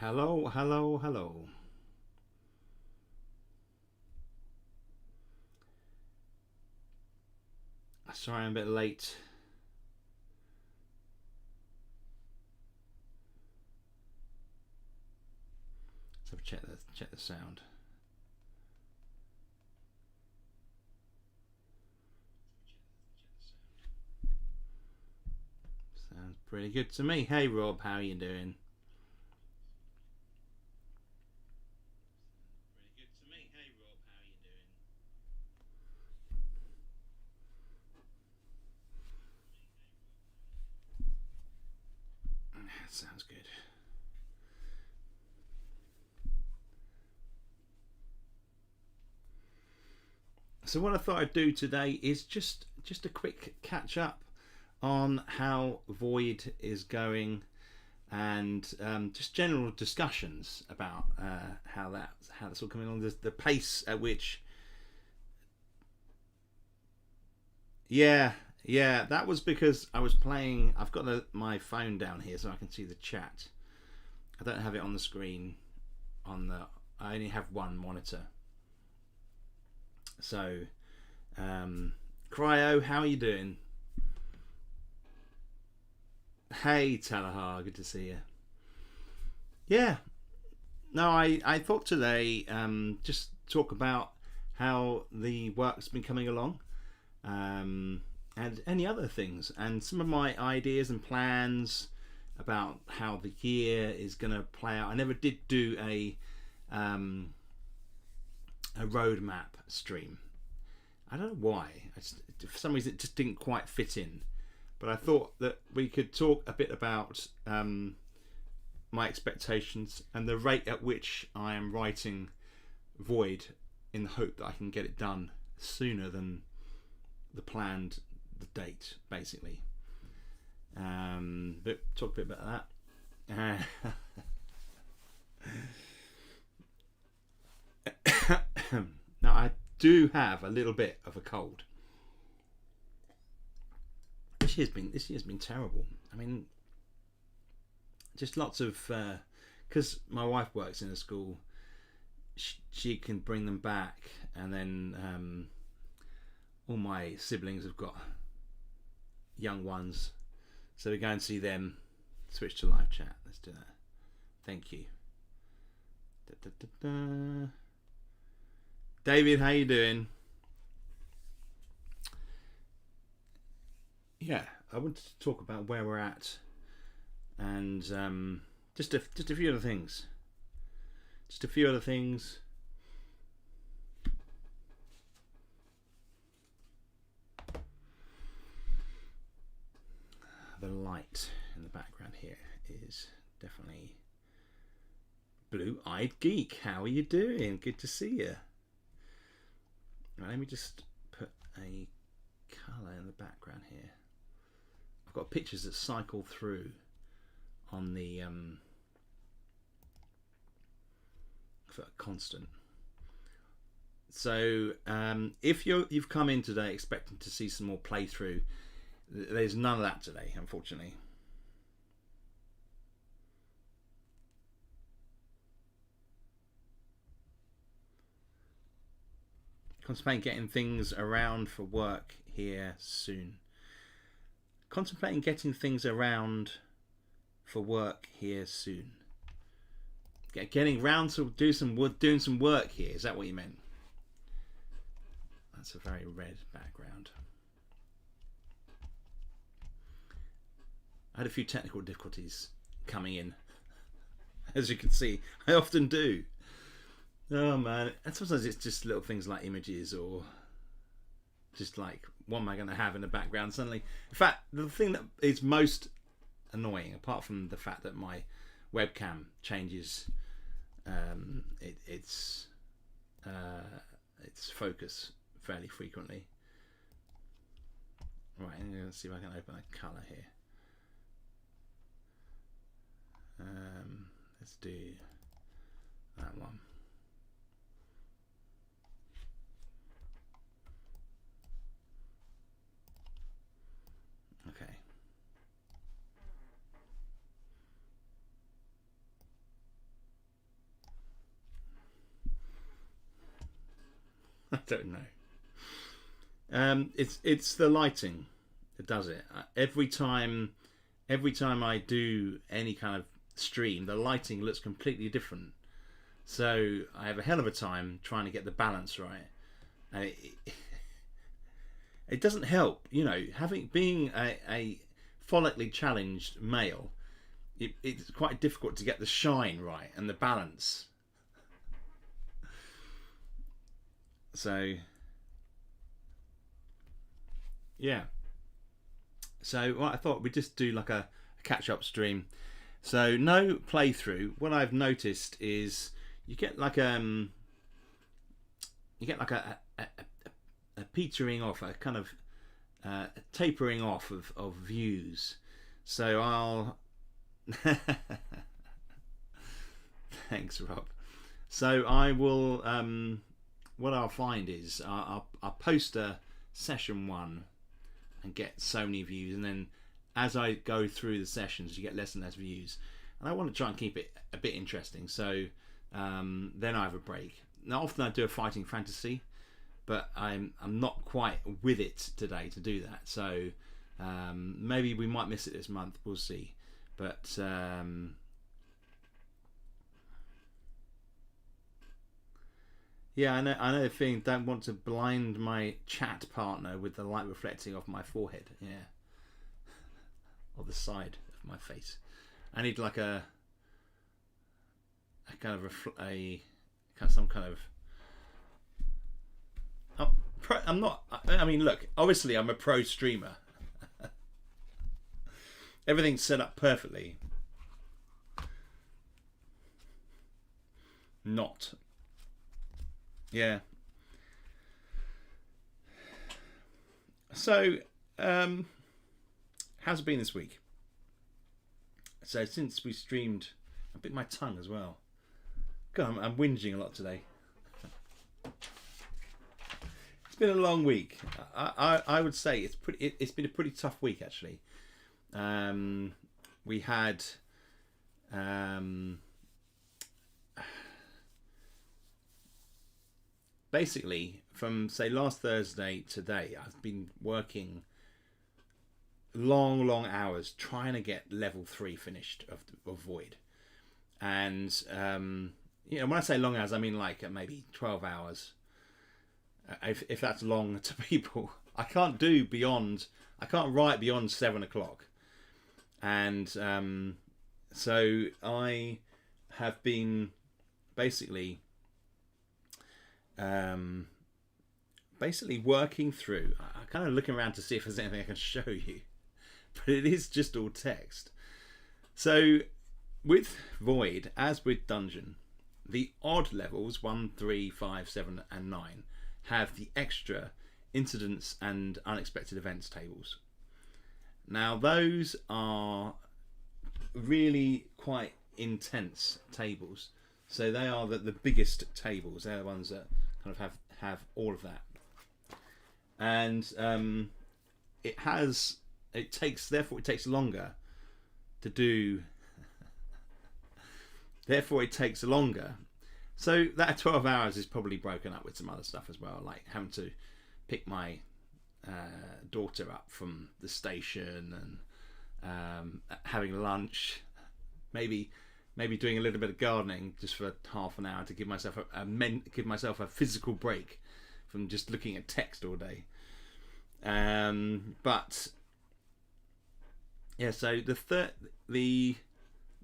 Hello, hello, hello. Sorry I'm a bit late. Let's have a check the sound. Sounds pretty good to me. Hey Rob, how are you doing? That sounds good. So what I thought I'd do today is just a quick catch up on how Void is going, and just general discussions about how that's all coming along. The pace at which, yeah, yeah, that was because I was playing. I've got my phone down here so I can see the chat. I don't have it on the screen. I only have one monitor. So, Cryo, how are you doing? Hey, Talahar, good to see you. Yeah, no, I thought today just talk about how the work's been coming along, and any other things, and some of my ideas and plans about how the year is going to play out. I never did do a roadmap stream. I don't know why. For some reason, it just didn't quite fit in. But I thought that we could talk a bit about my expectations and the rate at which I am writing Void, in the hope that I can get it done sooner than the date, basically. But talk a bit about that. Now I do have a little bit of a cold. This year's been terrible. I mean, just lots of because my wife works in a school. She can bring them back, and then all my siblings have got young ones, so we go and see them. Switch to live chat. Let's do that. Thank you. Da, da, da, da. David, how you doing? Yeah, I wanted to talk about where we're at, and just a few other things. Just a few other things. The light in the background here is definitely Blue-Eyed Geek. How are you doing? Good to see you. Right, let me just put a colour in the background here. I've got pictures that cycle through on the for constant. So if you've come in today expecting to see some more playthrough, there's none of that today, unfortunately. Contemplating getting things around for work here soon. Contemplating getting things around for work here soon. Getting round to doing some work here. Is that what you meant? That's a very red background. I had a few technical difficulties coming in, as you can see. I often do. Oh man, and sometimes it's just little things like images, or just like, what am I going to have in the background suddenly. In fact, the thing that is most annoying, apart from the fact that my webcam changes its focus fairly frequently. Right, I'm going to see if I can open a colour here. Let's do that one. Okay. don't know. It's the lighting that does it. Every time I do any kind of stream, the lighting looks completely different. So I have a hell of a time trying to get the balance right, and it doesn't help, being a follically challenged male. It's quite difficult to get the shine right and the balance. So yeah. So I thought we'd just do like a catch-up stream. So no playthrough. What I've noticed is you get like a petering off, a kind of a tapering off of views. So I'll thanks, Rob. So I will what I'll find is I'll post a session 1 and get so many views, and then as I go through the sessions you get less and less views, and I want to try and keep it a bit interesting. So then I have a break. Now often I do a fighting fantasy, but I'm not quite with it today to do that, so maybe we might miss it this month, we'll see. But yeah, I know the feeling. Don't want to blind my chat partner with the light reflecting off my forehead. Yeah, or the side of my face. I need like some kind of. I'm not. I mean, look. Obviously, I'm a pro streamer. Everything's set up perfectly. Not. Yeah. So, how's it been this week? So since we streamed, I bit my tongue as well. God, I'm whinging a lot today. It's been a long week. I would say it's been a pretty tough week actually. We had basically from say last Thursday to today, I've been working long hours trying to get level 3 finished of Void, and when I say long hours, I mean like maybe 12 hours. If that's long to people, I can't write beyond 7 o'clock. And so I have been basically working through. I'm kind of looking around to see if there's anything I can show you, but it is just all text. So with Void, as with Dungeon, the odd levels 1, 3, 5, 7 and 9 have the extra incidents and unexpected events tables. Now those are really quite intense tables. So they are the biggest tables. They're the ones that kind of have all of that. And it takes longer to do. Therefore it takes longer. So that 12 hours is probably broken up with some other stuff as well, like having to pick my daughter up from the station and having lunch, maybe doing a little bit of gardening just for half an hour to give myself a physical break from just looking at text all day. But yeah, so the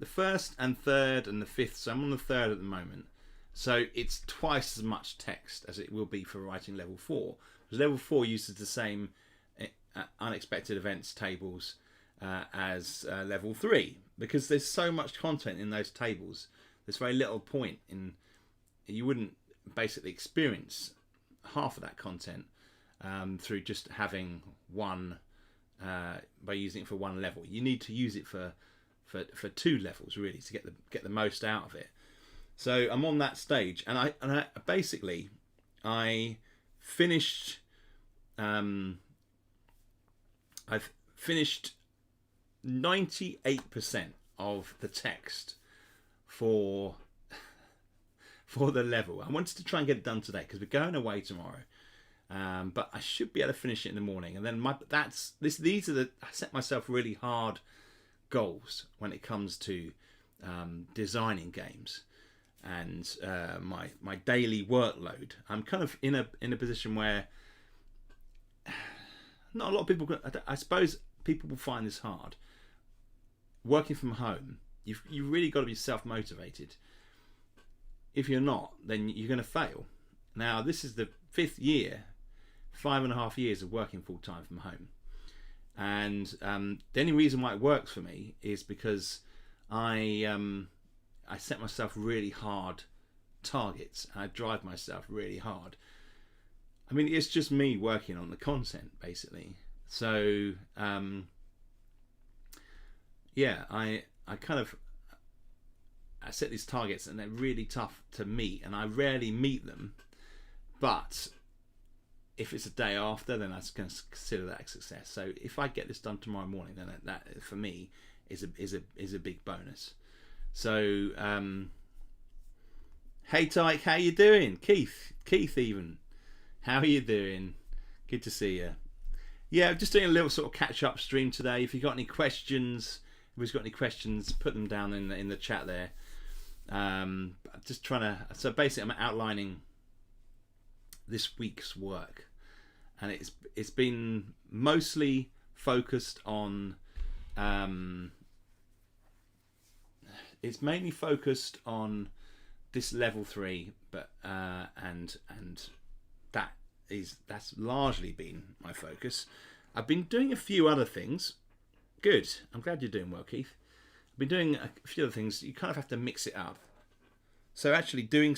first and third and the fifth. So I'm on the third at the moment. So it's twice as much text as it will be for writing level 4. Because level 4 uses the same unexpected events tables as level 3. Because there's so much content in those tables, there's very little point in. You wouldn't basically experience half of that content through just having one by using it for one level. You need to use it for 2 levels really to get the most out of it. So I'm on that stage, and I basically finished. I've finished 98% of the text for the level. I wanted to try and get it done today because we're going away tomorrow. but I should be able to finish it in the morning. And then these are I set myself really hard goals when it comes to designing games and my daily workload. I'm kind of in a position where not a lot of people. I suppose people will find this hard. Working from home, you've really got to be self-motivated. If you're not, then you're going to fail. Now, this is the 5th year, 5.5 years of working full time from home, and the only reason why it works for me is because I set myself really hard targets, and I drive myself really hard. I mean, it's just me working on the content basically. So yeah, I set these targets, and they're really tough to meet, and I rarely meet them. But if it's a day after, then I can consider that a success. So if I get this done tomorrow morning, then that for me is a big bonus. So hey Tyke, how you doing? Keith even, how are you doing? Good to see you. Yeah, just doing a little sort of catch up stream today. If you've got any questions, put them down in the chat there. Just trying to. So basically, I'm outlining this week's work, and it's been mostly focused on. It's mainly focused on this level 3, but and that's largely been my focus. I've been doing a few other things. Good. I'm glad you're doing well, Keith. I've been doing a few other things. You kind of have to mix it up. So actually doing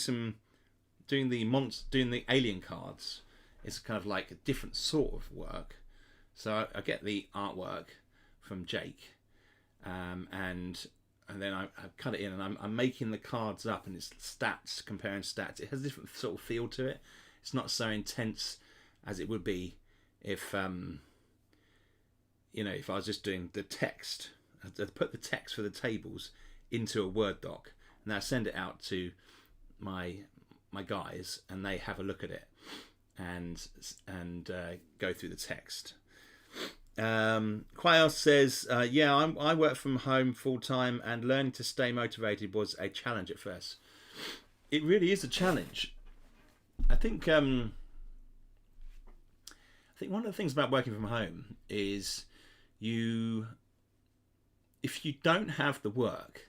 the alien cards is kind of like a different sort of work. So I get the artwork from Jake, and then I cut it in, and I'm making the cards up, and it's stats, comparing stats. It has a different sort of feel to it. It's not so intense as it would be if if I was just doing the text. I put the text for the tables into a Word doc, and I send it out to my guys, and they have a look at it and go through the text. Quayos says, yeah, I work from home full time, and learning to stay motivated was a challenge at first. It really is a challenge. I think one of the things about working from home is if you don't have the work,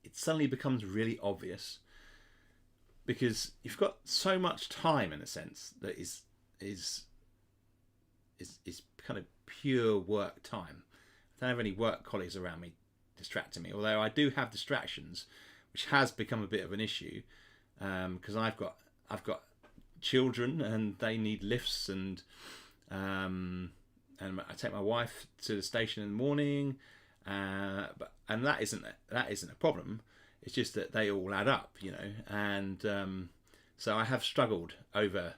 it suddenly becomes really obvious, because you've got so much time, in a sense, that is kind of pure work time. I don't have any work colleagues around me distracting me, although I do have distractions, which has become a bit of an issue, because I've got children, and they need lifts, and I take my wife to the station in the morning, and that isn't a problem. It's just that they all add up, and so I have struggled over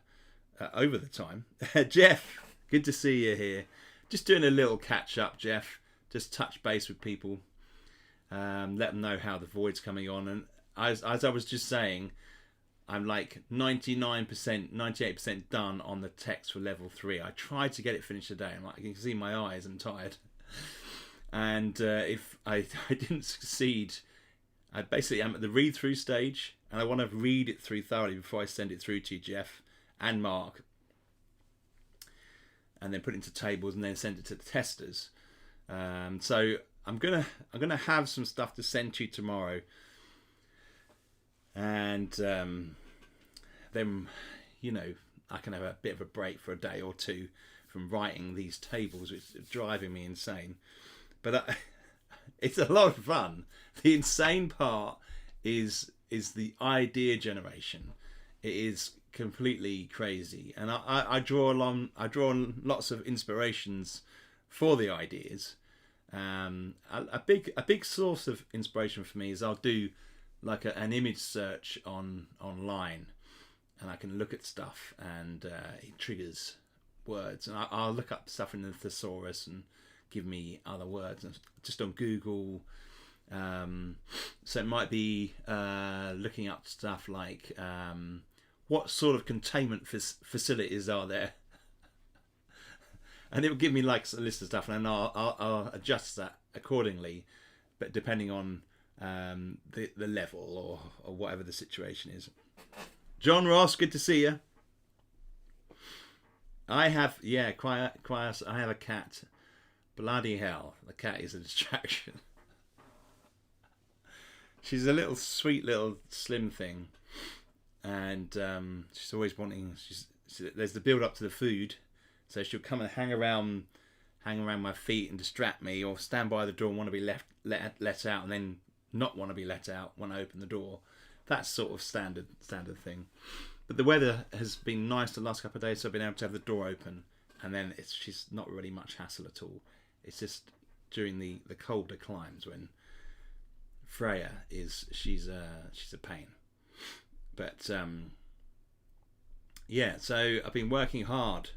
the time. Jeff, good to see you here. Just doing a little catch up, Jeff. Just touch base with people, let them know how the void's coming on. And as I was just saying, I'm like 99%, 98% done on the text for level 3. I tried to get it finished today. I'm like, you can see my eyes, I'm tired. And if I didn't succeed, I basically am at the read through stage, and I want to read it through thoroughly before I send it through to you, Jeff and Mark, and then put it into tables, and then send it to the testers. So I'm gonna have some stuff to send to you tomorrow, and then I can have a bit of a break for a day or two from writing these tables, which is driving me insane. But it's a lot of fun. The insane part is the idea generation. It is completely crazy, and I draw on lots of inspirations for the ideas. A big source of inspiration for me is I'll do like an image search online, and I can look at stuff, and it triggers words, and I'll look up stuff in the thesaurus and give me other words, and just on Google. So it might be looking up stuff like what sort of containment facilities are there? And it will give me like a list of stuff, and then I'll adjust that accordingly, but depending on the level or whatever the situation is. John Ross, good to see you. I have I have a cat. Bloody hell, the cat is a distraction. She's a little sweet little slim thing, and she's always wanting. There's the build up to the food, so she'll come and hang around my feet and distract me, or stand by the door and want to be let out, and then not want to be let out when I open the door. That's sort of standard thing. But the weather has been nice the last couple of days, so I've been able to have the door open, and then she's not really much hassle at all. It's just during the colder climes when Freya she's a pain. But so I've been working hard.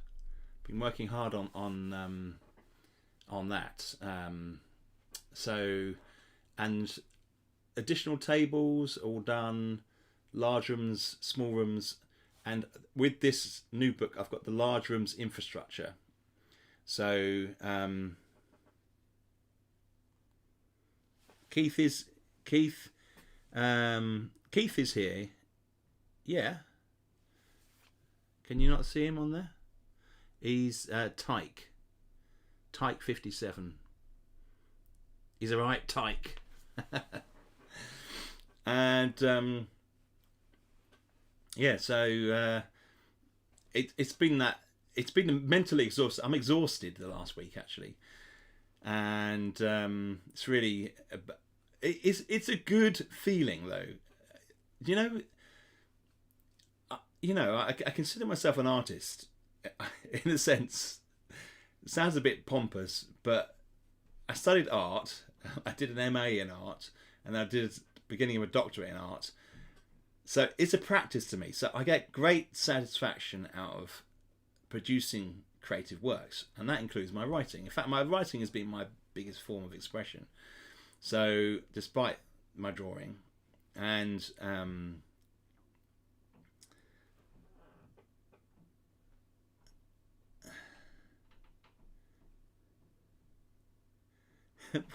On that. So, and additional tables all done, large rooms, small rooms, and with this new book I've got the large rooms infrastructure. So Keith is here. Yeah. Can you not see him on there? He's Tyke 57. He's a right Tyke. And so it's been mentally exhausting. I'm exhausted the last week actually, and it's really it's a good feeling though. I consider myself an artist in a sense. It sounds a bit pompous, but I studied art. I did an MA in art, and I did the beginning of a doctorate in art. So it's a practice to me. So I get great satisfaction out of producing creative works, and that includes my writing. In fact, my writing has been my biggest form of expression. So despite my drawing, and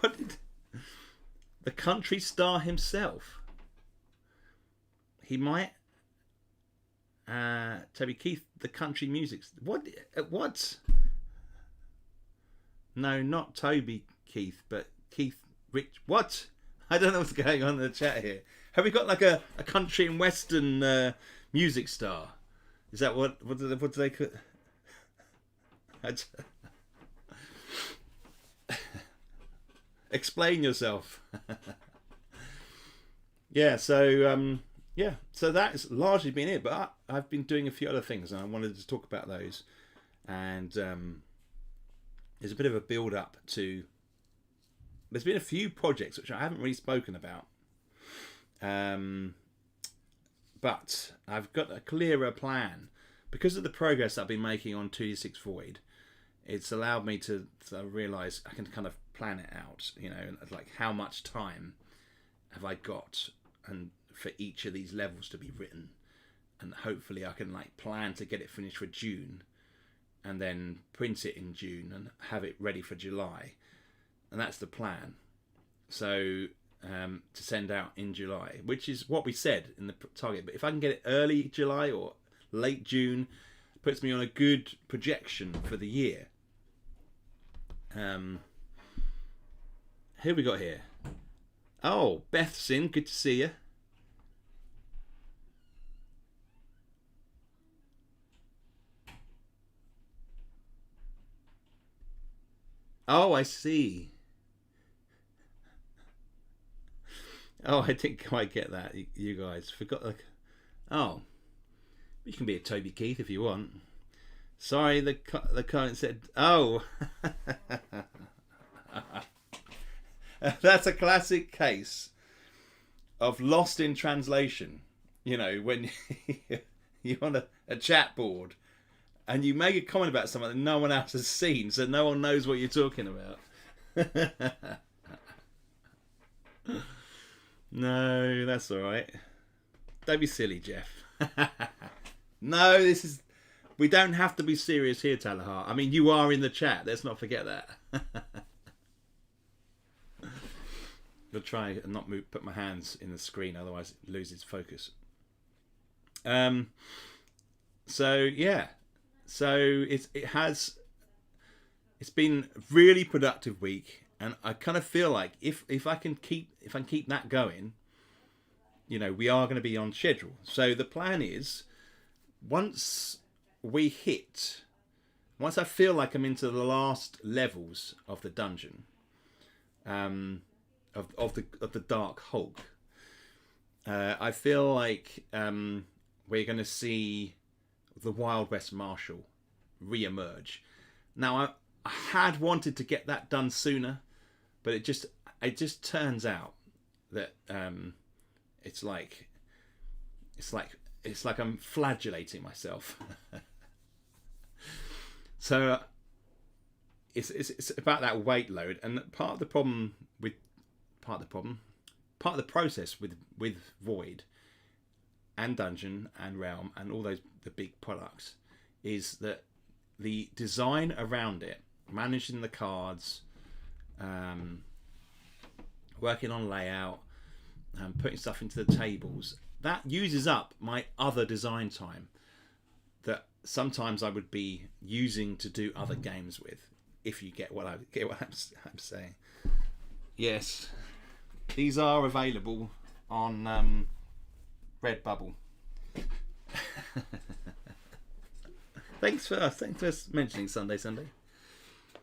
what did the country star himself? He might. Toby Keith, the country music. What? No, not Toby Keith, but Keith Rich. What? I don't know what's going on in the chat here. Have we got like a country and western music star? Is that what do they call? Explain yourself. So that's largely been it, but I've been doing a few other things and I wanted to talk about those. And there's a bit of a build up to, there's been a few projects which I haven't really spoken about, but I've got a clearer plan because of the progress I've been making on 2D6 Void. It's allowed me to realise I can kind of plan it out, like how much time have I got and for each of these levels to be written, and hopefully I can plan to get it finished for June and then print it in June and have it ready for July, and that's the plan. So to send out in July, which is what we said in the target, but if I can get it early July or late June, it puts me on a good projection for the year. Who we got here? Oh, Beth's in. Good to see you. Oh, I see. Oh, I didn't quite get that. You guys forgot. Oh, you can be a Toby Keith if you want. Sorry, the comment said. Oh, that's a classic case of lost in translation. When you're on a chat board and you make a comment about something that no one else has seen, so no one knows what you're talking about. No, that's all right. Don't be silly, Jeff. No, this is. We don't have to be serious here, Talahar. I mean, you are in the chat. Let's not forget that. I'll try and not put my hands in the screen, otherwise it loses focus. So yeah, so it's been a really productive week, and I kind of feel like if I can keep that going, you know, we are going to be on schedule. So the plan is, once I feel like I'm into the last levels of the dungeon, of the Dark Hulk, I feel like we're going to see the Wild West Marshal re-emerge. Now, I had wanted to get that done sooner, but it just turns out that it's like I'm flagellating myself. So it's about that weight load, and part of the process with Void and Dungeon and Realm and all the big products is that the design around it, managing the cards, working on layout, and putting stuff into the tables, that uses up my other design time that sometimes I would be using to do other games with. If you get what I'm saying. Yes, these are available on Redbubble. Thanks for mentioning Sunday.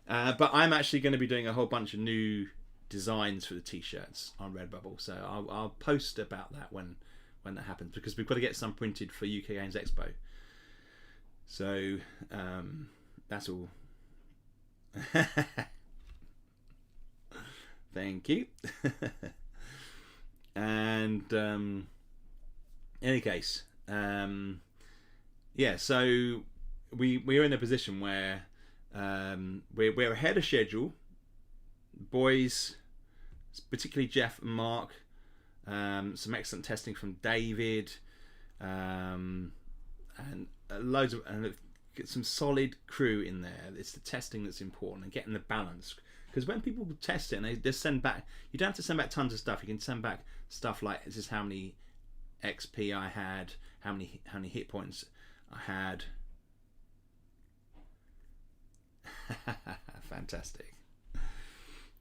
But I'm actually going to be doing a whole bunch of new designs for the t-shirts on Redbubble, so I'll post about that when that happens, because we've got to get some printed for UK Games Expo. So that's all. Thank you. And in any case, yeah, so we're in a position where we're ahead of schedule. Boys, particularly Jeff and Mark, some excellent testing from David, and loads of, and get some solid crew in there. It's the testing that's important and getting the balance. Because when people test it and they just send back, you don't have to send back tons of stuff. You can send back stuff like, this is how many XP I had, how many hit points I had. Fantastic.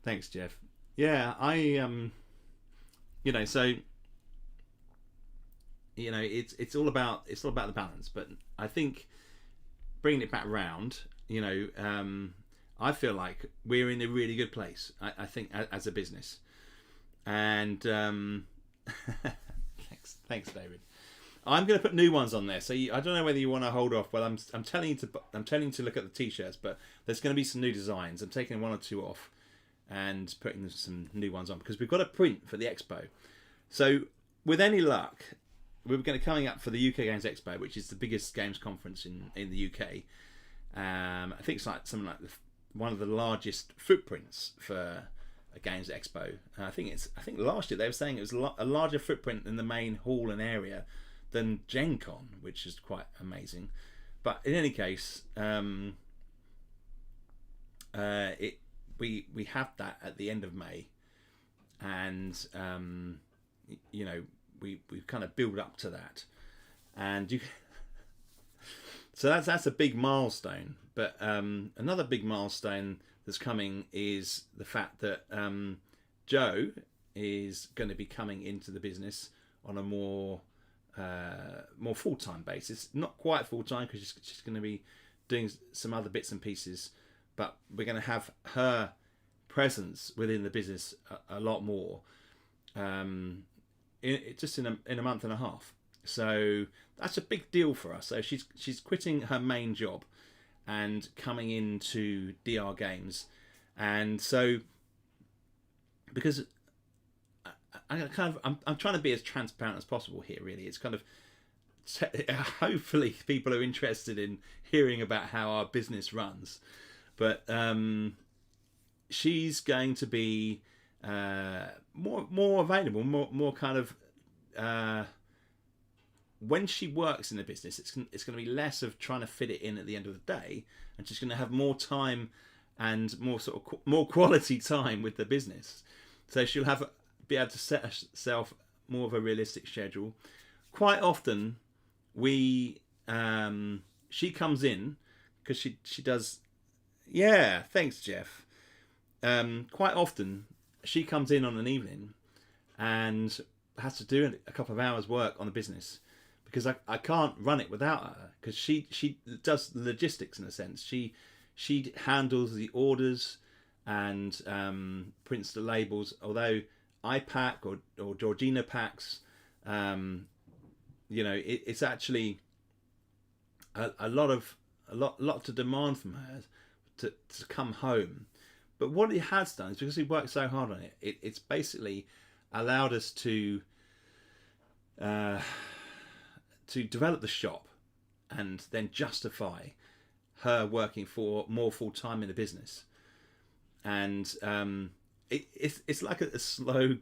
Thanks, Jeff. Yeah, I you know, so you know, it's all about the balance. But I think bringing it back round, you know, I feel like we're in a really good place. I think as a business, and thanks, David. I'm going to put new ones on there. So I don't know whether you want to hold off. Well, I'm telling you to look at the t-shirts, but there's going to be some new designs. I'm taking one or two off and putting some new ones on, because we've got a print for the expo. So with any luck, we're going to coming up for the UK Games Expo, which is the biggest games conference in the UK. I think it's like something like one of the largest footprints for a games expo. I think last year they were saying it was a larger footprint in the main hall and area than Gen Con, which is quite amazing. But in any case, we have that at the end of May, and you know, we kind of build up to that, and so that's a big milestone. But another big milestone that's coming is the fact that Joe is going to be coming into the business on a more full-time basis. Not quite full-time, because she's going to be doing some other bits and pieces, but we're going to have her presence within the business a lot more, just in a month and a half. So that's a big deal for us. So she's quitting her main job and coming into DR Games, and so because I'm trying to be as transparent as possible here. Really, it's kind of hopefully people are interested in hearing about how our business runs, but she's going to be more available, more kind of when she works in the business, it's going to be less of trying to fit it in at the end of the day, and she's going to have more time and more more quality time with the business. So she'll be able to set herself more of a realistic schedule. Quite often, she comes in because she does. Yeah, thanks, Jeff. Quite often, she comes in on an evening and has to do a couple of hours work on the business, because I can't run it without her, because she does logistics in a sense. She handles the orders and prints the labels. Although I pack or Georgina packs, it's actually a lot to demand from her to come home. But what it has done is, because we worked so hard on it, it's basically allowed us to develop the shop and then justify her working for more full time in the business. And it's like a slow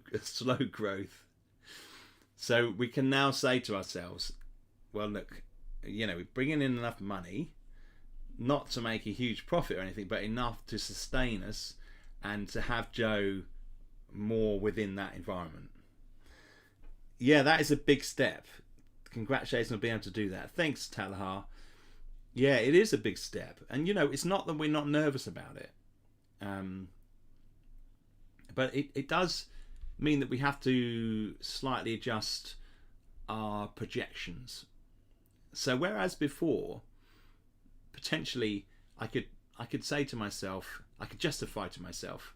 growth. So we can now say to ourselves, well, look, we're bringing in enough money, not to make a huge profit or anything, but enough to sustain us and to have Joe more within that environment. Yeah, that is a big step. Congratulations on being able to do that. Thanks, Talahar. Yeah, it is a big step. And, it's not that we're not nervous about it. But it does mean that we have to slightly adjust our projections. So whereas before, potentially I could say to myself, I could justify to myself,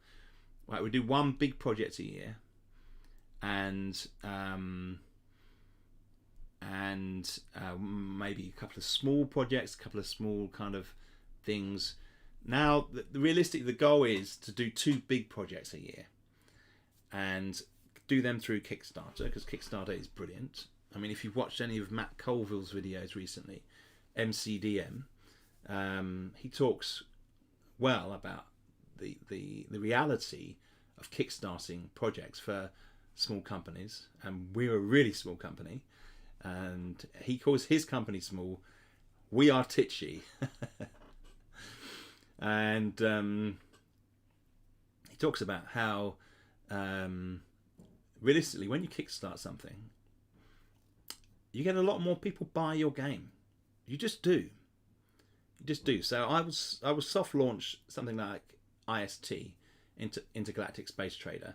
right, we do one big project a year, and maybe a couple of small projects, a couple of small kind of things. Now, realistically, the goal is to do 2 big projects a year, and do them through Kickstarter, because Kickstarter is brilliant. I mean, if you've watched any of Matt Colville's videos recently, MCDM, he talks well about the reality of kickstarting projects for small companies, and we're a really small company, and he calls his company small. We are titchy. And he talks about how realistically, when you kickstart something, you get a lot more people buy your game. You just do. So I was soft launch something like IST, Intergalactic Space Trader,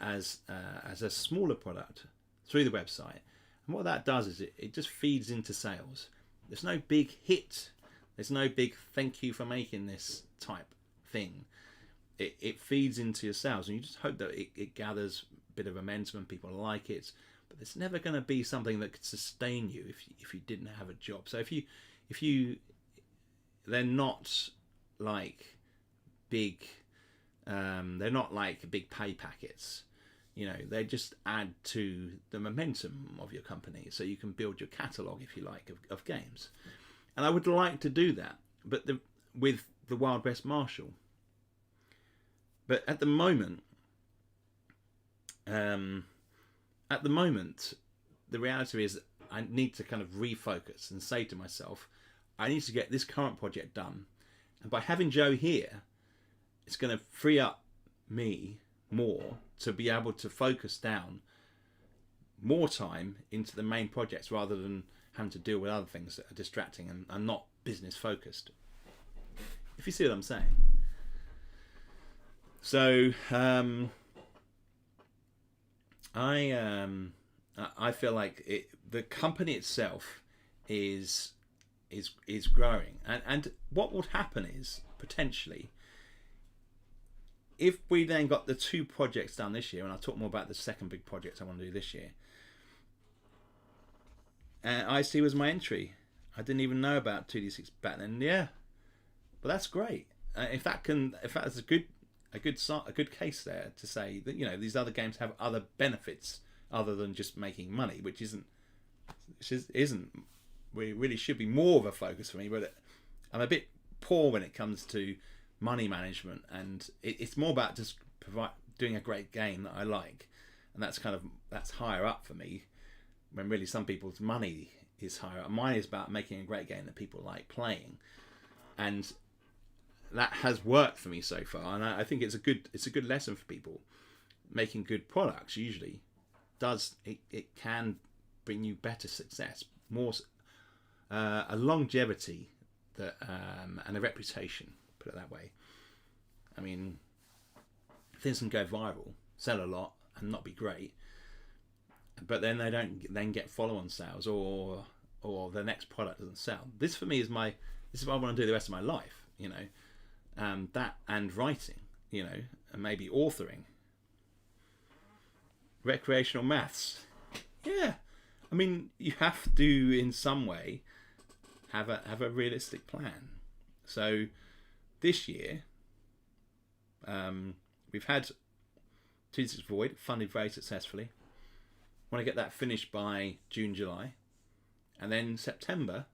as a smaller product through the website. And what that does is it just feeds into sales. There's no big hit. There's no big thank you for making this type thing. It feeds into your sales, and you just hope that it gathers a bit of momentum and people like it. But there's never going to be something that could sustain you if you didn't have a job. So if you they're not like big pay packets. They just add to the momentum of your company, so you can build your catalogue, if you like, of games. And I would like to do that, but with the Wild West Marshal. But at the moment, the reality is I need to kind of refocus and say to myself, I need to get this current project done. And by having Joe here, it's going to free up me more to be able to focus down more time into the main projects, rather than having to deal with other things that are distracting and not business focused. If you see what I'm saying. So I feel like the company itself is growing, and what would happen is, potentially, if we then got the 2 projects done this year, and I'll talk more about the second big project I want to do this year. IC was my entry. I didn't even know about 2D6 back then. Yeah, but that's great. If that's a good case there to say that these other games have other benefits other than just making money, which isn't. We really should be more of a focus for me, but I'm a bit poor when it comes to money management, and it's more about just doing a great game that I like, and that's higher up for me when really some people's money is higher. Mine is about making a great game that people like playing, and that has worked for me so far. And I think it's a good lesson for people. Making good products usually does it can bring you better success, more a longevity that and a reputation. Put it that way. I mean, things can go viral, sell a lot, and not be great, but then they don't then get follow-on sales, or the next product doesn't sell. This for me is what I want to do the rest of my life. You know, that and writing. You know, and maybe authoring. Recreational maths. Yeah, I mean, you have to in some way have a realistic plan. So this year, we've had 2D6 Void funded very successfully. Want to get that finished by June, July, and then September.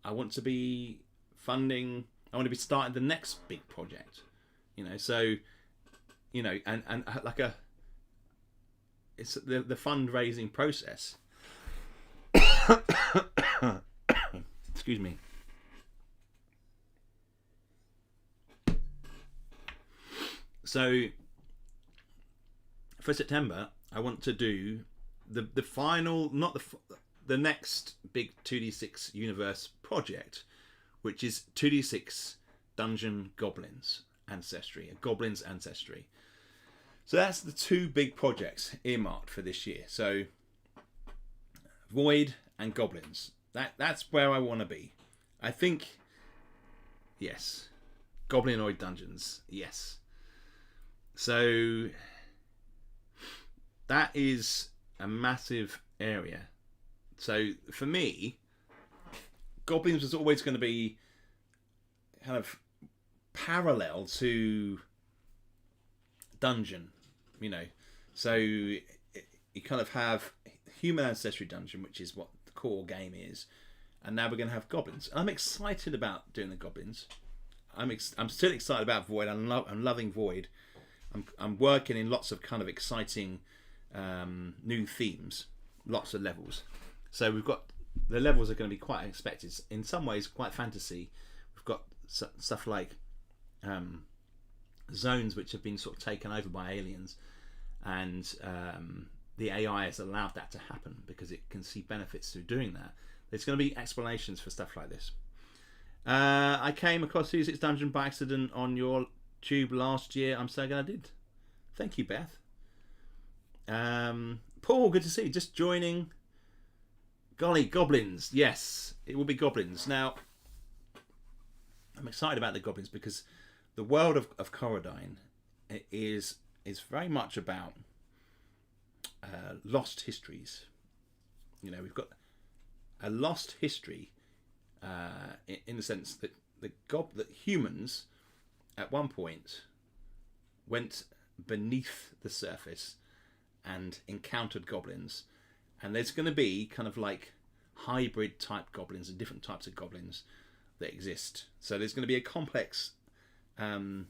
I want to be funding. I want to be starting the next big project. You know, so you know, and like it's the fundraising process. Excuse me. So for September, I want to do the final, not the next big 2D6 universe project, which is 2D6 Dungeon Goblins Ancestry, a Goblins Ancestry. So that's the two big projects earmarked for this year. So Void and Goblins. That's where I want to be. I think, yes, Goblinoid Dungeons, yes. So that is a massive area. So for me, Goblins was always going to be kind of parallel to Dungeon, you know. So you kind of have Human Ancestry Dungeon, which is what the core game is, and now we're going to have Goblins. I'm excited about doing the Goblins. I'm still excited about Void. I'm loving Void. I'm working in lots of kind of exciting new themes, lots of levels. So we've got the levels are going to be quite unexpected. In some ways, quite fantasy. We've got stuff like zones which have been sort of taken over by aliens, and the AI has allowed that to happen because it can see benefits through doing that. There's going to be explanations for stuff like this. I came across 2D6 Dungeon by accident on your tube last year. I'm so glad I did. Thank you, Beth. Paul, good to see you. Just joining. Golly, Goblins. Yes, it will be Goblins. Now, I'm excited about the Goblins because the world of Corradine is very much about lost histories. You know, we've got a lost history in the sense that that humans at one point went beneath the surface and encountered goblins, and there's going to be kind of like hybrid type goblins and different types of goblins that exist. So there's going to be a complex kind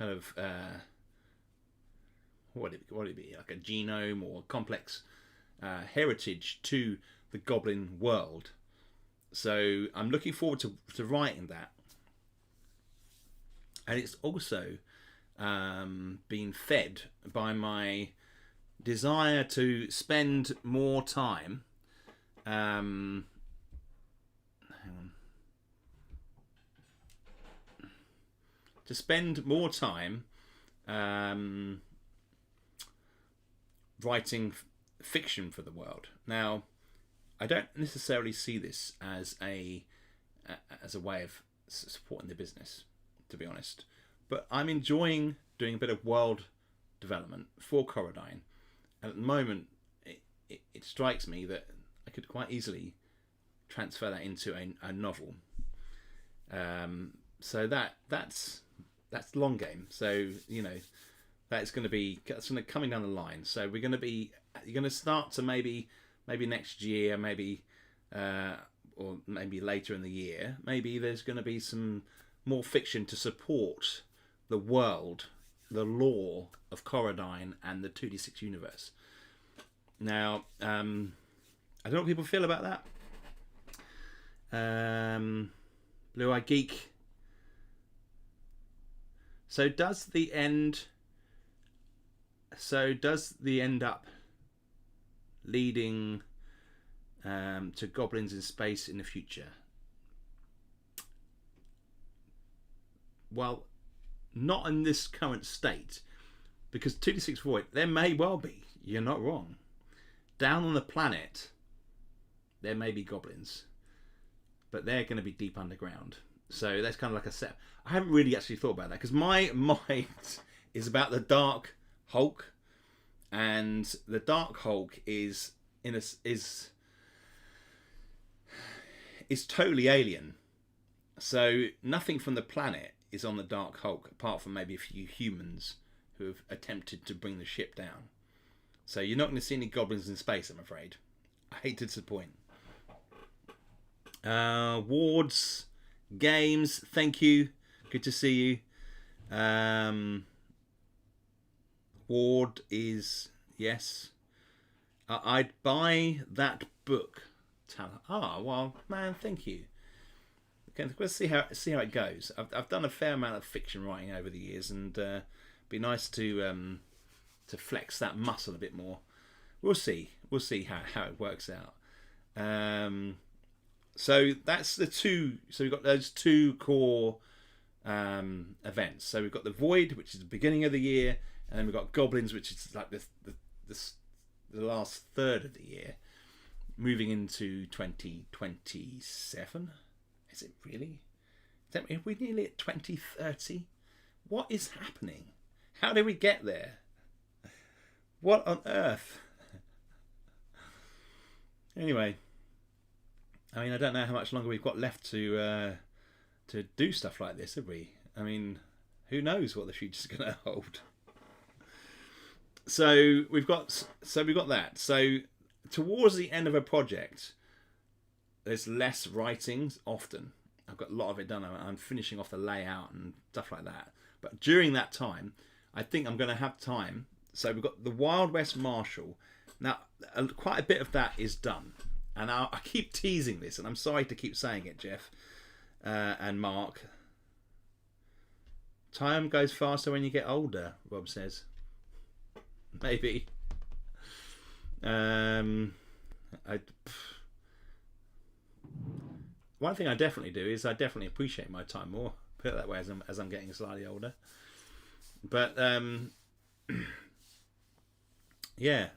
of what would it be, like a genome or complex heritage to the goblin world. So I'm looking forward to writing that. And it's also been fed by my desire to spend more time. Hang on. To spend more time writing fiction for the world. Now, I don't necessarily see this as a way of supporting the business, to be honest. But I'm enjoying doing a bit of world development for Corradine. And at the moment, it strikes me that I could quite easily transfer that into a novel. So that's the long game. So, you know, that's going to coming down the line. So you're going to start to maybe next year, maybe or maybe later in the year, maybe there's going to be some more fiction to support the world, the lore of Corradine and the 2D6 universe. Now, I don't know what people feel about that. Blue Eye Geek. So does the end up leading to goblins in space in the future? Well, not in this current state, because 2d6 Void, there may well be. You're not wrong. Down on the planet, there may be goblins, but they're going to be deep underground. So that's kind of like a set. I haven't really actually thought about that, because my mind is about the Dark Hulk, and the Dark Hulk is totally alien. So nothing from the planet is on the Dark Hulk, apart from maybe a few humans who have attempted to bring the ship down. So you're not going to see any goblins in space, I'm afraid. I hate to disappoint. Wards Games, thank you. Good to see you. Ward is, yes. I'd buy that book. Well, man, thank you. Okay, let's see how it goes. I've done a fair amount of fiction writing over the years, and be nice to flex that muscle a bit more. We'll see how it works out. So that's the two. So we've got those two core events. So we've got the Void, which is the beginning of the year, and then we've got Goblins, which is like the last third of the year, moving into 2027. Is it really? Are we nearly at 2030? What is happening? How did we get there? What on earth? Anyway, I mean, I don't know how much longer we've got left to do stuff like this, have we? I mean, who knows what the future's going to hold? So we've got that. So towards the end of a project, there's less writings often. I've got a lot of it done. I'm finishing off the layout and stuff like that. But during that time, I think I'm going to have time. So we've got the Wild West Marshal. Now, quite a bit of that is done. And I keep teasing this, and I'm sorry to keep saying it, Jeff and Mark. Time goes faster when you get older, Rob says. Maybe. One thing I definitely do is I definitely appreciate my time more. Put it that way, as I'm getting slightly older. But yeah.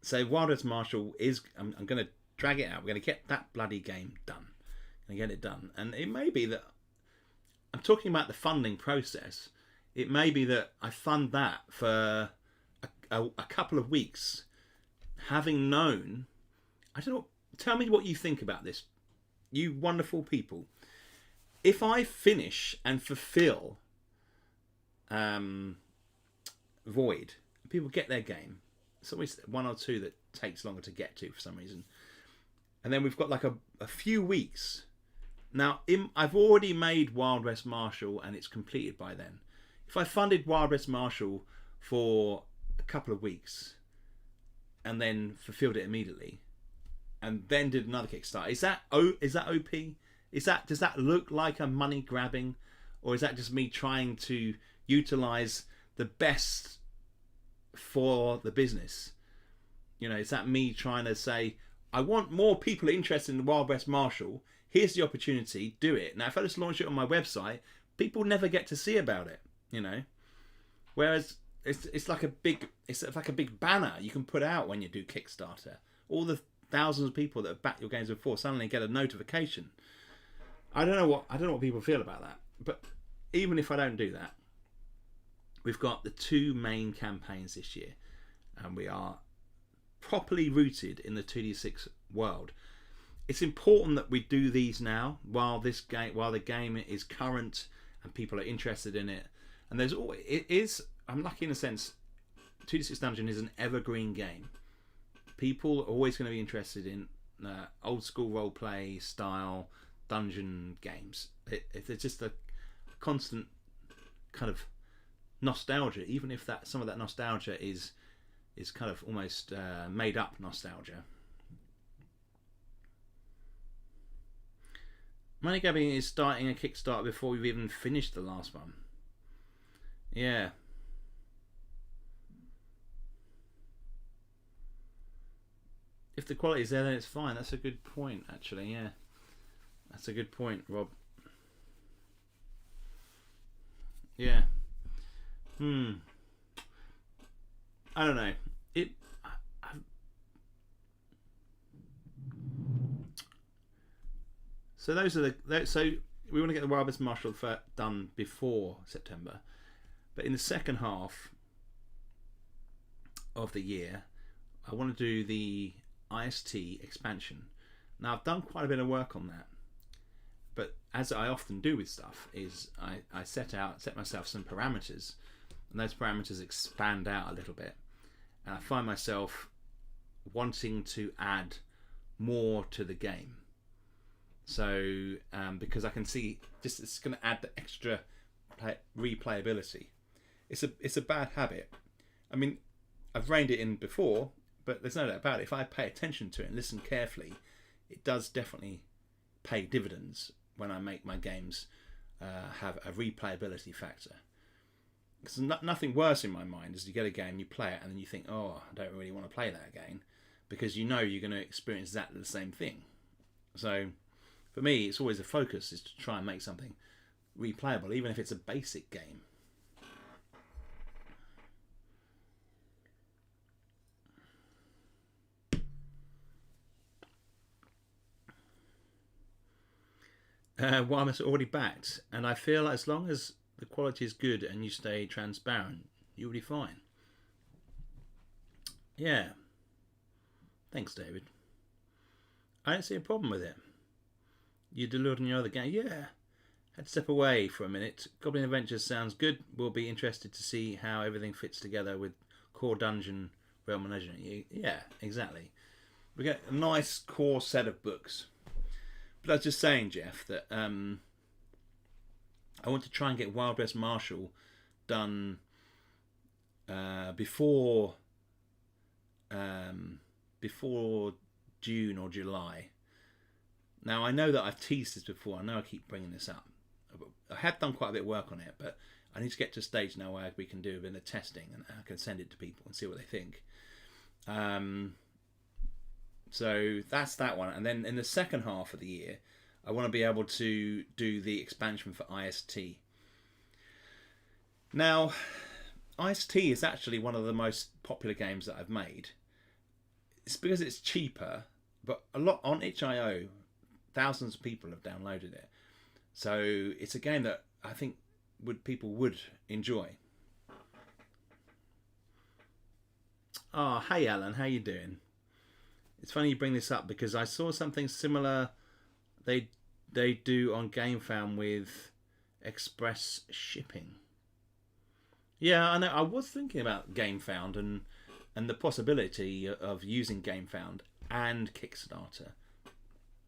So Wild West Marshal is. I'm going to drag it out. We're going to get that bloody game done. And get it done. And it may be that I'm talking about the funding process. It may be that I fund that for a couple of weeks, having known. I don't know. Tell me what you think about this, you wonderful people. If I finish and fulfill Void, people get their game. It's always one or two that takes longer to get to for some reason. And then we've got like a few weeks. Now, I've already made Wild West Marshal and it's completed by then. If I funded Wild West Marshal for a couple of weeks and then fulfilled it immediately, and then did another Kickstarter, is that OP? Does that look like a money grabbing, or is that just me trying to utilize the best for the business? You know, is that me trying to say, I want more people interested in the Wild West Marshal. Here's the opportunity. Do it. Now, if I just launch it on my website, people never get to see about it. You know, whereas it's like a big banner you can put out when you do Kickstarter. All the thousands of people that have backed your games before suddenly get a notification. I don't know what people feel about that. But even if I don't do that, we've got the two main campaigns this year, and we are properly rooted in the 2d6 world. It's important that we do these now while the game is current and people are interested in it. And I'm lucky in a sense, 2d6 Dungeon is an evergreen game. People are always going to be interested in old school roleplay style dungeon games. It's just a constant kind of nostalgia, even if some of that nostalgia is is kind of almost made up nostalgia. Money Grabbing is starting a Kickstarter before we've even finished the last one. Yeah. If the quality is there, then it's fine. That's a good point, actually. Yeah, that's a good point, Rob. Yeah. I don't know. So those are so we want to get the Wild West Marshal done before September, but in the second half of the year, I want to do the IST expansion. Now I've done quite a bit of work on that, but as I often do with stuff, is I set myself some parameters, and those parameters expand out a little bit, and I find myself wanting to add more to the game. So because I can see just it's going to add the extra replayability. It's a bad habit. I mean, I've reined it in before, but there's no doubt about it. If I pay attention to it and listen carefully, it does definitely pay dividends when I make my games have a replayability factor. Because nothing worse in my mind is you get a game, you play it, and then you think, oh, I don't really want to play that again, because you know you're going to experience exactly the same thing. So for me, it's always a focus is to try and make something replayable, even if it's a basic game. Wireless already backed, and I feel as long as the quality is good and you stay transparent, you'll be fine. Yeah. Thanks, David. I don't see a problem with it. You delivered on your other game. Yeah. Had to step away for a minute. Goblin Adventures sounds good. We'll be interested to see how everything fits together with core dungeon, realm and legend. Yeah, exactly. We get a nice core set of books. But I was just saying, Jeff, that I want to try and get Wild West Marshal done before June or July. Now, I know that I've teased this before. I know I keep bringing this up. I have done quite a bit of work on it, but I need to get to a stage now where we can do a bit of testing and I can send it to people and see what they think. So that's that one. And then in the second half of the year, I want to be able to do the expansion for IST. Now, IST is actually one of the most popular games that I've made. It's because it's cheaper, but a lot on itch.io, thousands of people have downloaded it. So it's a game that I think people would enjoy. Oh, hey Alan, how you doing? It's funny you bring this up because I saw something similar they do on GameFound with express shipping. Yeah, I know. I was thinking about GameFound and the possibility of using GameFound and Kickstarter.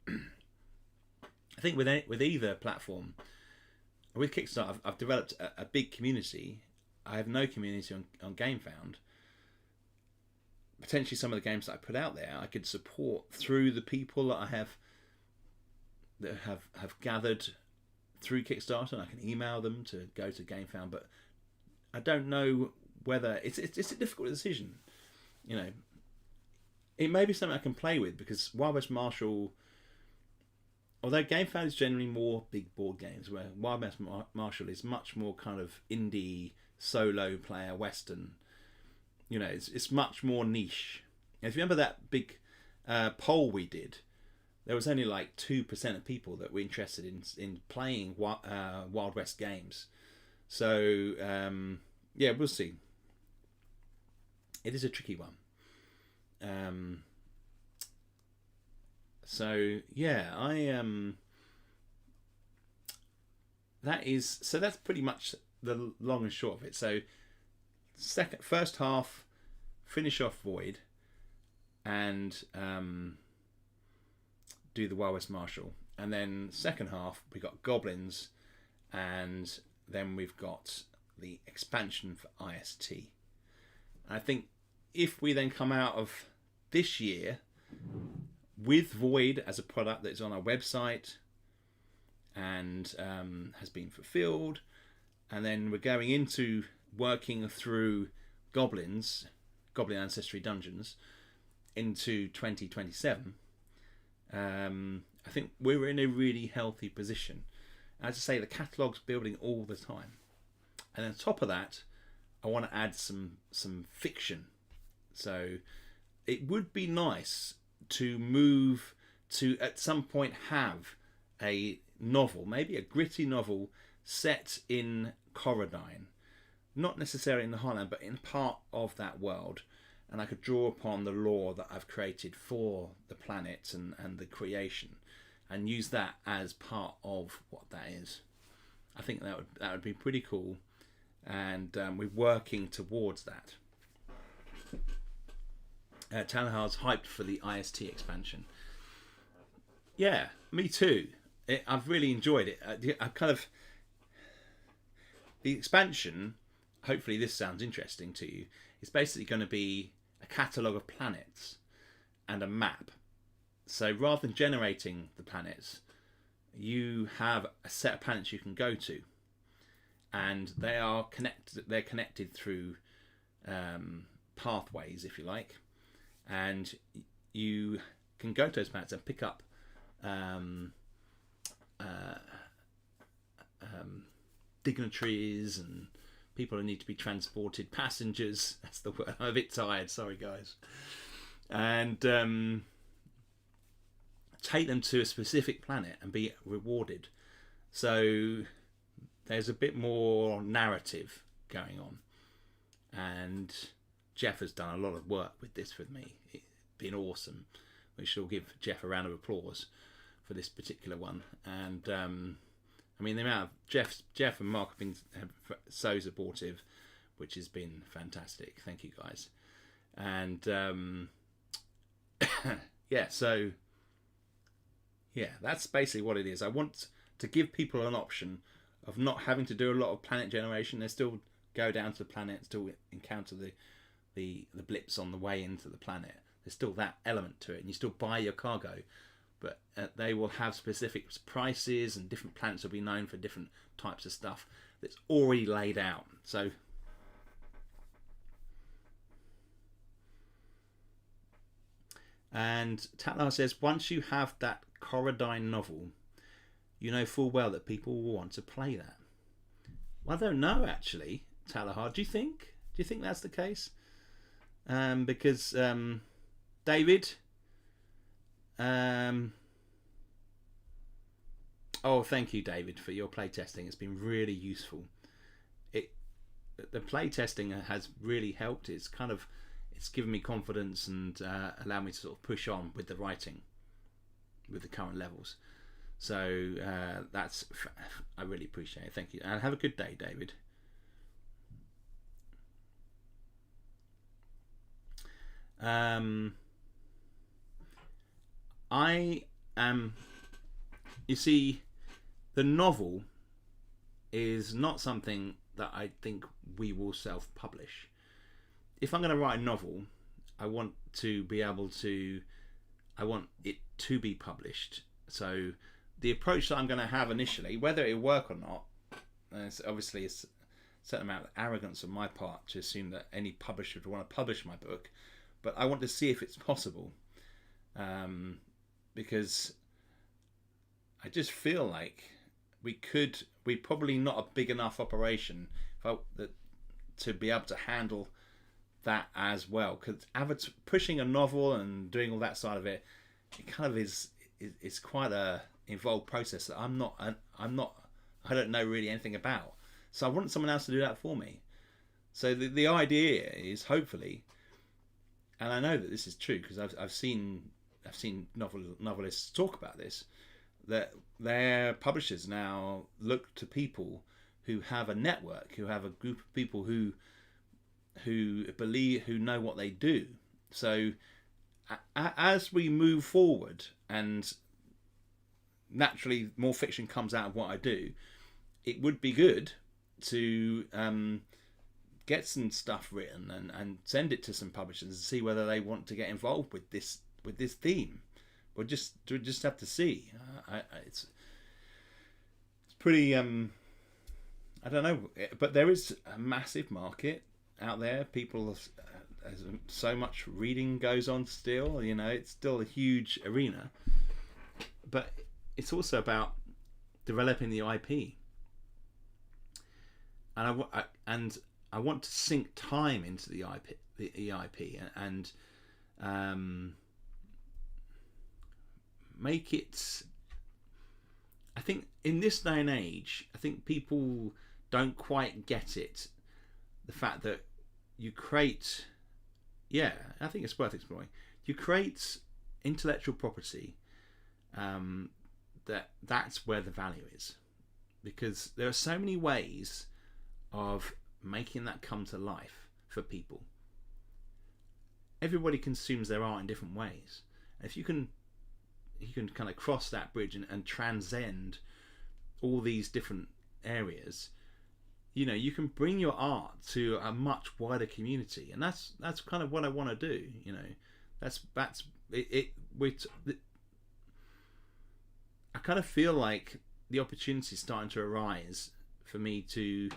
I think with either platform, with Kickstarter, I've developed a big community. I have no community on GameFound. Potentially some of the games that I put out there I could support through the people that I have gathered through Kickstarter, and I can email them to go to GameFound, but I don't know whether it's a difficult decision. You know, it may be something I can play with because Wild West Marshal, although GameFound is generally more big board games, where Wild West Marshal is much more kind of indie solo player western. You know, it's much more niche. And if you remember that big poll we did, there was only like 2% of people that were interested in playing Wild West games. So, yeah, we'll see. It is a tricky one. So, yeah, that's pretty much the long and short of it. So, first half, finish off Void and do the Wild West Marshal, and then second half we got Goblins, and then we've got the expansion for IST. And I think if we then come out of this year with Void as a product that's on our website and has been fulfilled, and then we're going into working through Goblin Ancestry Dungeons into 2027, I think we're in a really healthy position. As I say, the catalogue's building all the time, and on top of that, I want to add some fiction. So it would be nice to move to at some point have a novel, maybe a gritty novel set in Corradine, not necessarily in the Highland, but in part of that world, and I could draw upon the lore that I've created for the planet and the creation, and use that as part of what that is. I think that would be pretty cool, and we're working towards that. Talahard's hyped for the IST expansion. Yeah, me too. I've really enjoyed it. The expansion, hopefully this sounds interesting to you, is basically going to be a catalogue of planets and a map. So rather than generating the planets, you have a set of planets you can go to, and they are connected. They're connected through pathways, if you like, and you can go to those planets and pick up dignitaries and people who need to be transported, passengers. That's the word. I'm a bit tired. Sorry, guys. And take them to a specific planet and be rewarded. So there's a bit more narrative going on, and Jeff has done a lot of work with this with me. It's been awesome. We should all give Jeff a round of applause for this particular one. And I mean, the amount of Jeff and Mark have been so supportive, which has been fantastic. Thank you, guys. And yeah, that's basically what it is. I want to give people an option of not having to do a lot of planet generation. They still go down to the planet, still encounter the blips on the way into the planet. There's still that element to it, and you still buy your cargo, but they will have specific prices, and different planets will be known for different types of stuff that's already laid out. So and Tatlar says, once you have that Corradine novel, you know full well that people will want to play that. Well, I don't know, actually, Talahar. Do you think that's the case? Because David, oh, thank you, David, for your playtesting. It's been really useful. The playtesting has really helped. It's given me confidence and allowed me to sort of push on with the writing, with the current levels. So I really appreciate it. Thank you, and have a good day, David. You see, the novel is not something that I think we will self-publish. If I'm going to write a novel, I want it to be published. So the approach that I'm going to have initially, whether it work or not, it's obviously a certain amount of arrogance on my part to assume that any publisher would want to publish my book, but I want to see if it's possible, because I just feel like we're probably not a big enough operation to be able to handle that as well. Because pushing a novel and doing all that side of it, it kind of is quite a involved process that I don't know really anything about. So I want someone else to do that for me. So the idea is, hopefully, and I know that this is true because I've seen novelists talk about this, that their publishers now look to people who have a network, who have a group of people who know what they do. So as we move forward, and naturally more fiction comes out of what I do, it would be good to get some stuff written and send it to some publishers and see whether they want to get involved with this theme. We'll just have to see. It's pretty. I don't know, but there is a massive market out there. People, so much reading goes on still. You know, it's still a huge arena. But it's also about developing the IP, and I want to sink time into the EIP, and make it. I think in this day and age, I think people don't quite get it. The fact that you create, I think it's worth exploring. You create intellectual property. That's where the value is, because there are so many ways of making that come to life for people. Everybody consumes their art in different ways. If you can kind of cross that bridge and transcend all these different areas, you know, you can bring your art to a much wider community, and that's kind of what I want to do. You know, that's it. I kind of feel like the opportunity is starting to arise for me to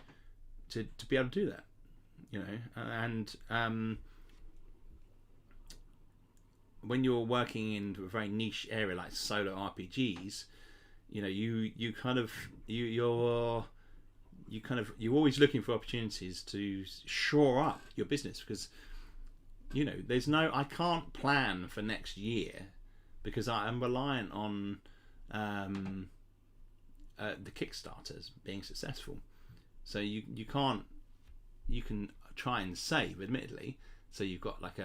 be able to do that, you know. And when you're working in a very niche area like solo RPGs, you know, you're always looking for opportunities to shore up your business, because, you know, I can't plan for next year because I am reliant on the Kickstarters being successful. So you can try and save, admittedly. So you've got like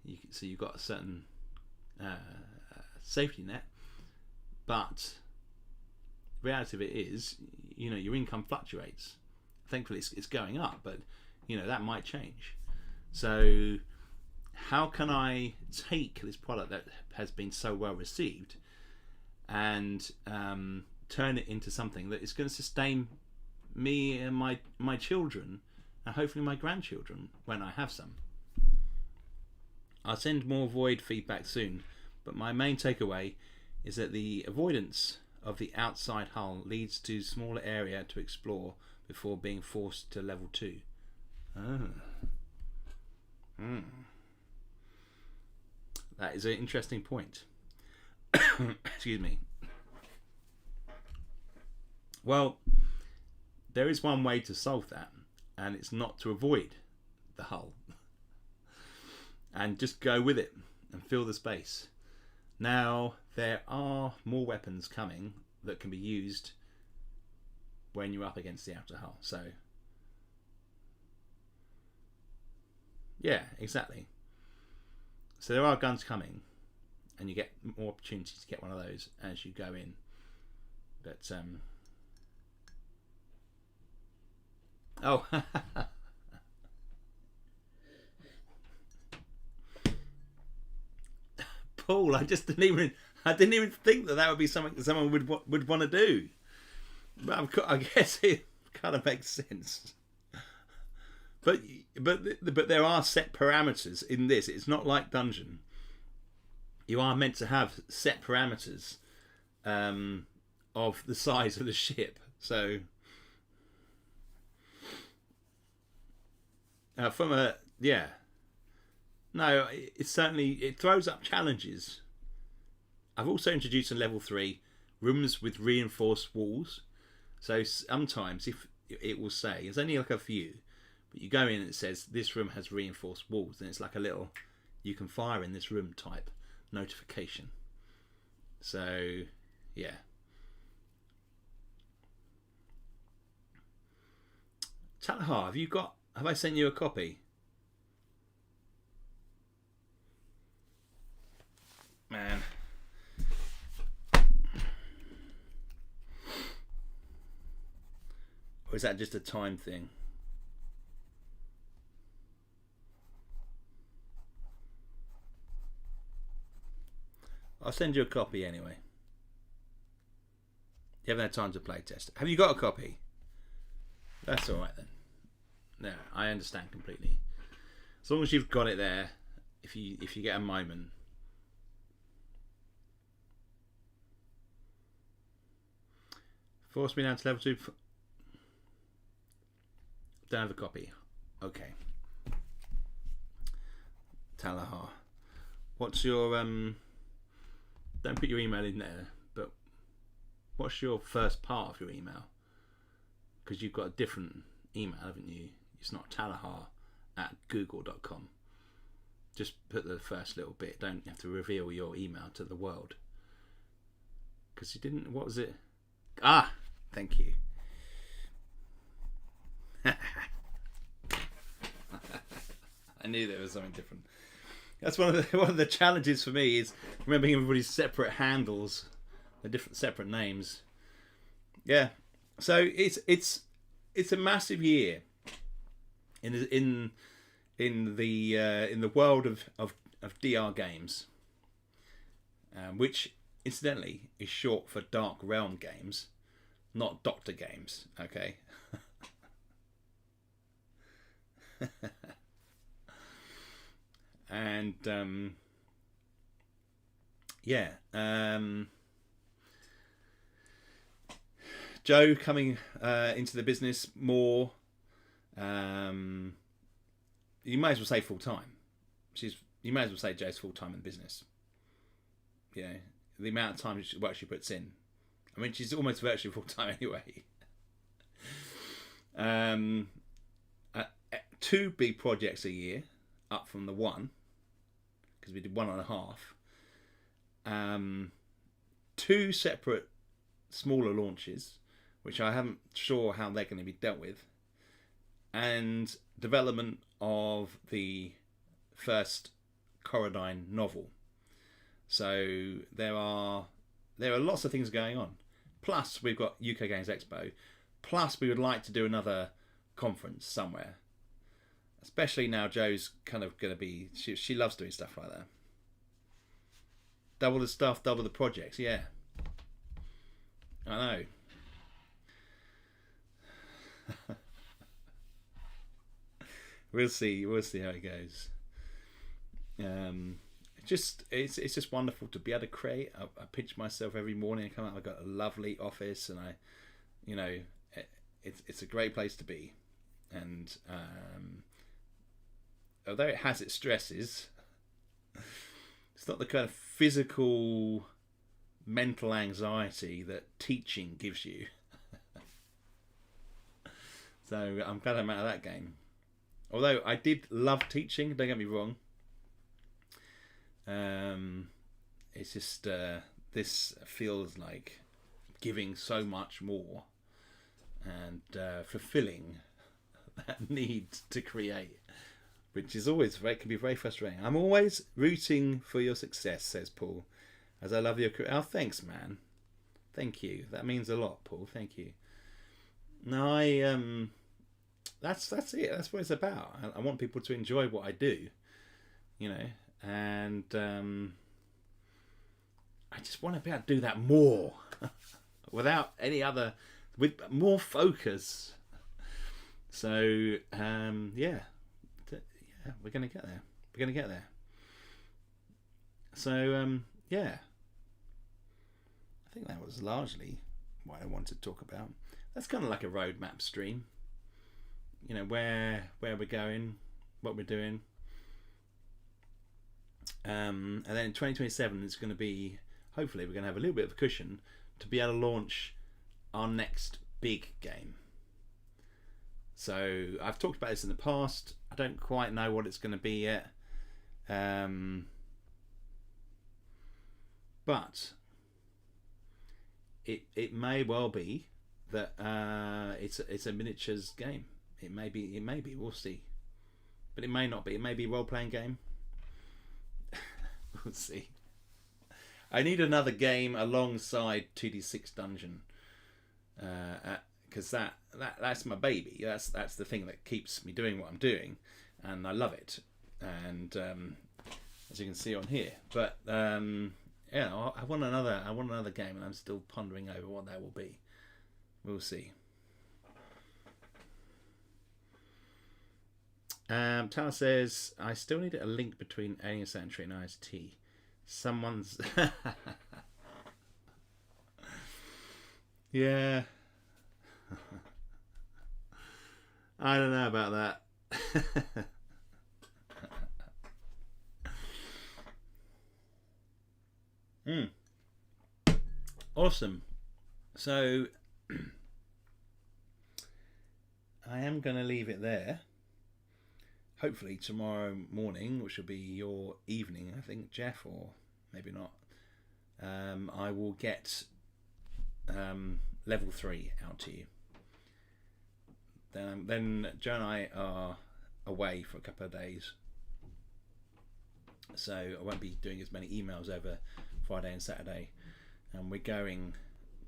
you've got a certain safety net, but the reality of it is, you know, your income fluctuates. Thankfully, it's going up, but you know that might change. So how can I take this product that has been so well received and turn it into something that is going to sustain me and my children, and hopefully my grandchildren when I have some. I'll send more Void feedback soon, but my main takeaway is that the avoidance of the outside hull leads to smaller area to explore before being forced to level 2. That is an interesting point. Excuse me. Well, there is one way to solve that, and it's not to avoid the hull and just go with it and fill the space. Now, there are more weapons coming that can be used when you're up against the outer hull. So, yeah, exactly. So there are guns coming, and you get more opportunities to get one of those as you go in. But oh, Paul, I didn't even think that would be something that someone would want to do. But I guess it kind of makes sense. But there are set parameters in this. It's not like Dungeon. You are meant to have set parameters of the size of the ship. So no, it throws up challenges. I've also introduced in level 3 rooms with reinforced walls. So sometimes if it will say, there's only like a few, but you go in and it says this room has reinforced walls, and it's like a little you can fire in this room type notification. So yeah. Talahar, have I sent you a copy? Man. Or is that just a time thing? I'll send you a copy anyway. You haven't had time to play test. Have you got a copy? That's alright then. Yeah, I understand completely. As long as you've got it there, if you get a moment. Force me down to level 2. Don't have a copy. Okay. Talaha. What's your don't put your email in there, but what's your first part of your email? Because you've got a different email, haven't you? It's not talaha@google.com. Just put the first little bit. Don't have to reveal your email to the world. Because you didn't. What was it? Ah, thank you. I knew there was something different. That's one of the challenges for me is remembering everybody's separate handles, the different separate names. Yeah, so it's a massive year in the world of DR games, which incidentally is short for Dark Realm games, not Doctor games. Okay. And Joe coming into the business more. You might as well say full time. You might as well say Joe's full time in the business. You know, the amount of time work she puts in. I mean, she's almost virtually full time anyway. 2 big projects a year, up from the 1, because we did 1.5. 2 separate smaller launches, which I haven't sure how they're going to be dealt with, and development of the first Coradine novel. So there are lots of things going on. Plus we've got UK Games Expo. Plus we would like to do another conference somewhere. Especially now Joe's kind of going to be... She loves doing stuff like that. Double the stuff, double the projects. Yeah. I know. We'll see how it goes. It's just wonderful to be able to create. I pinch myself every morning. I come out. I've got a lovely office, and it's a great place to be. And although it has its stresses, it's not the kind of physical, mental anxiety that teaching gives you. So I'm glad I'm out of that game. Although I did love teaching, don't get me wrong. It's just this feels like giving so much more and fulfilling that need to create, which is always can be very frustrating. I'm always rooting for your success, says Paul, as I love your career. Oh, thanks, man. Thank you. That means a lot, Paul. Thank you. No, that's it. That's what it's about. I want people to enjoy what I do, and I just want to be able to do that more without any other, with more focus. So we're gonna get there. So I think that was largely what I wanted to talk about. That's kind of like a roadmap stream. Where we're going, what we're doing. And then in 2027 it's going to be, hopefully we're going to have a little bit of a cushion to be able to launch our next big game. So I've talked about this in the past. I don't quite know what it's going to be yet. But it may well be that it's a miniatures game. It may be, we'll see. But it may not be. It may be a role-playing game. We'll see. I need another game alongside 2D6 Dungeon. Because that's my baby. That's the thing that keeps me doing what I'm doing. And I love it. And as you can see on here. But I want another game, and I'm still pondering over what that will be. We'll see. Tala says, I still need a link between Alien Sanctuary and IST. Someone's... yeah. I don't know about that. Awesome. So I am going to leave it there. Hopefully tomorrow morning, which will be your evening, I think, Jeff, or maybe not, I will get level 3 out to you. Then Joe and I are away for a couple of days, so I won't be doing as many emails over Friday and Saturday. And we're going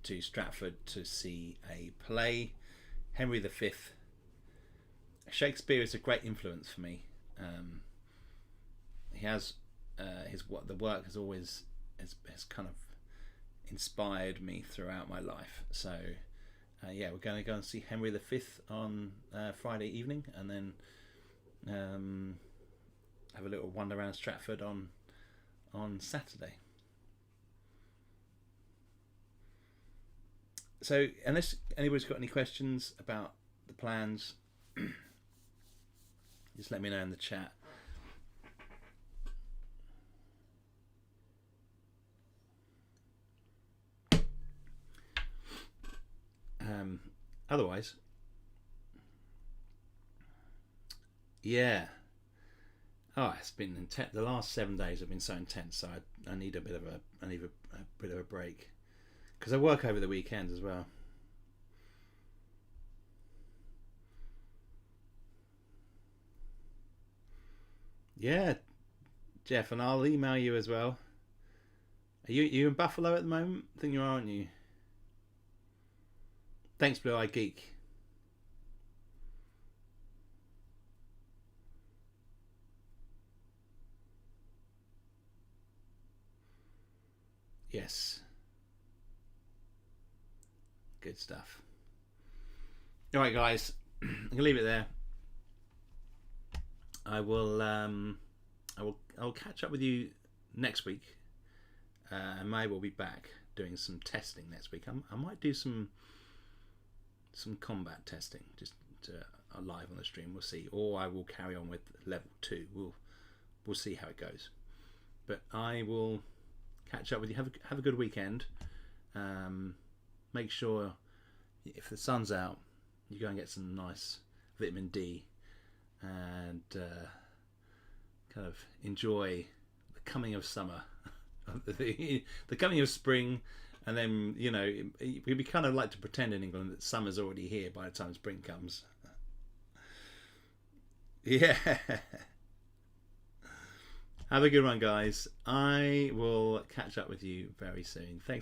to Stratford to see a play, Henry V. Shakespeare is a great influence for me. He has the work has always has kind of inspired me throughout my life. So yeah, we're going to go and see Henry V on Friday evening, and then have a little wander around Stratford on Saturday. So unless anybody's got any questions about the plans, just let me know in the chat. Otherwise, yeah. Oh, it's been intense. The last 7 days have been so intense. So I need a bit of a break, because I work over the weekend as well. Yeah, Jeff, and I'll email you as well. Are you in Buffalo at the moment? I think you are, aren't you? Thanks, Blue Eye Geek. Yes. Good stuff. All right, guys. I'm gonna leave it there. I will catch up with you next week. And May will be back doing some testing next week. I might do some combat testing just live on the stream. We'll see. Or I will carry on with level 2. We'll see how it goes. But I will catch up with you. Have a good weekend. Make sure if the sun's out, you go and get some nice vitamin D, and kind of enjoy the coming of summer, the coming of spring. And then, we kind of like to pretend in England that summer's already here by the time spring comes. Yeah. Have a good one, guys. I will catch up with you very soon. Thanks.